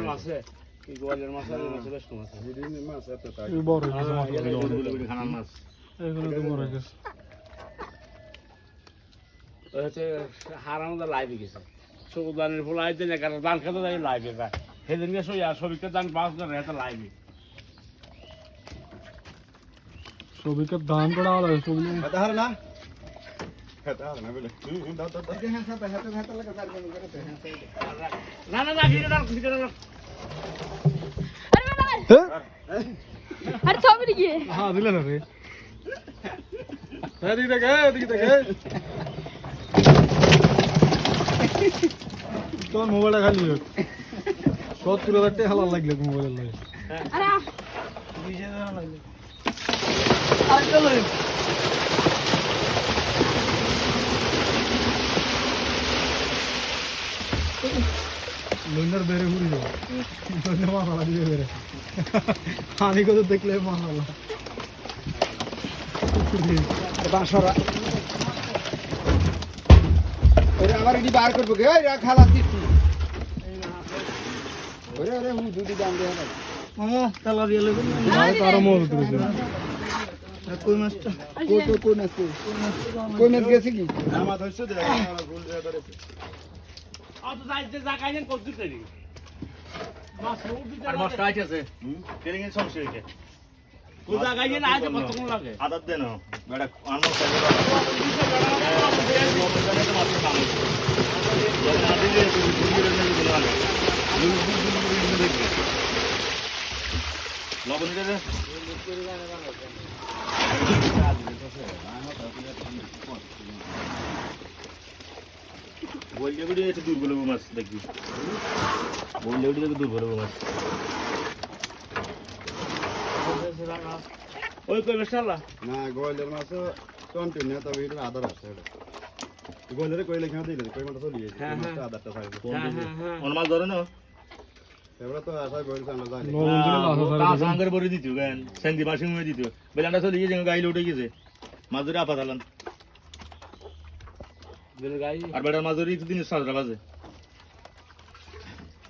মাছে কি গোয়ালের মাছ আর মাছ বেশ কম আছে দিদিন মাছ এত টাকা এই বড় কিছু মাছ বুলবুলি খানার মাছ এগুলো তো বড় কিছু ওই হচ্ছে হারানো লাইভে গেছে সবুদানের ফুল আইতে না কারণ ধান খেতে যাই লাইভে যায় সেদিনকে সবিকে ধান পাঁচ ধরে এত লাইভে সবিকে ধান করা হলো সবি এটা হার না এটা হার না বলে দাও দাও দাও না না না ঠিক আছে अरे थोड़ी नहीं है হ্যাঁ দিলে না রে এদিকে দেখে এদিকে দেখে তোর মোবাইলটা খালি 70,000 টাকা হালাল লাগলে মোবাইলের লাগে अरे লন্ডার বেরে ঘুরে যাবে লন্ডার মাথা দিয়ে বেরে আমি কত দেখলে মানালা বাসরা ওরে আবার এডি বার করব কে ওই খালাস দিছি ওরে ওরে হু দুদি দাম দে না মামা তালা দিয়ে লেগে ভাই তার মোর দিছে কই মাছটা কই মাছ গেছে কি আমার ধরছে দে ভুল দে ধরে অত যাইতে জায়গায় নেন কত দিতে মাছ আর মাছটা আছে ট্রেনিং এর সমস্যা হইছে ও জায়গায় না আজ কতক্ষণ লাগে আদাত দেন বেটা আনমো সাইড লবণ দিতে বললে বিড়ি একটু দূর বলবো মাছ দেখবি বললে বিড়ি একটু দূর বলবো মাছ ওই কই বেশালা না গোয়ালের মাছ কন্টিনিউ তবে এটা আদার আছে এটা গোয়ালের কই লেখা দিলে কই মাছ চলি গেছে মাছটা আদারটা পাইবে অন মাছ ধরে না এবারে তো আশা করি আমরা জানি তা সাঙ্গের বড়ি দিত গান সেন্দি মাসি মুই দিত বেলান্ডা চলে গিয়ে গাইলে উঠে গেছে মাছ ধরে আপা দালান বেল গাই আর বেটার মাছ ধরে দিন 7টা বাজে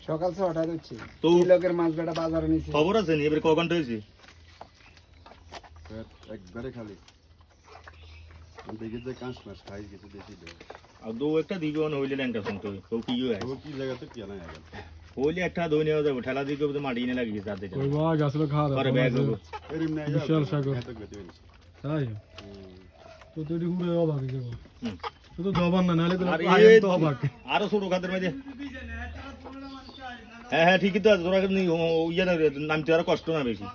সকাল 6টা হচ্ছে তো এই লোকের মাছ বেটা বাজারে নিছে খবর আছে নি এবারে ক ঘন্টা হইছে একবারে খালি দেখি যে কাঁচ মাছ খাই কিছু বেশি দেয় আর দো একটা দিবে না হইলে ল্যাংটা শুনতে হয় তো কি হয় ও কি জায়গাতে কি না এখন হইলে একটা দই নিয়ে যাবে ঠেলা দিকে তো মাটি এনে লাগিয়ে যাতে ওই বা গাছলো খাওয়া পরে ব্যাগ হবে এরিম নাই বিশাল সাগর। এত গতি হইছে তাই তো তুই ঘুরে অবাক হয়ে যাবো তো দবান না নালে তো আর আগে এই তো অবাক আরো ছোট খাদের মধ্যে হ্যাঁ হ্যাঁ ঠিকই তো আছে তোরা ইয়ে নামতে আরো কষ্ট না বেশি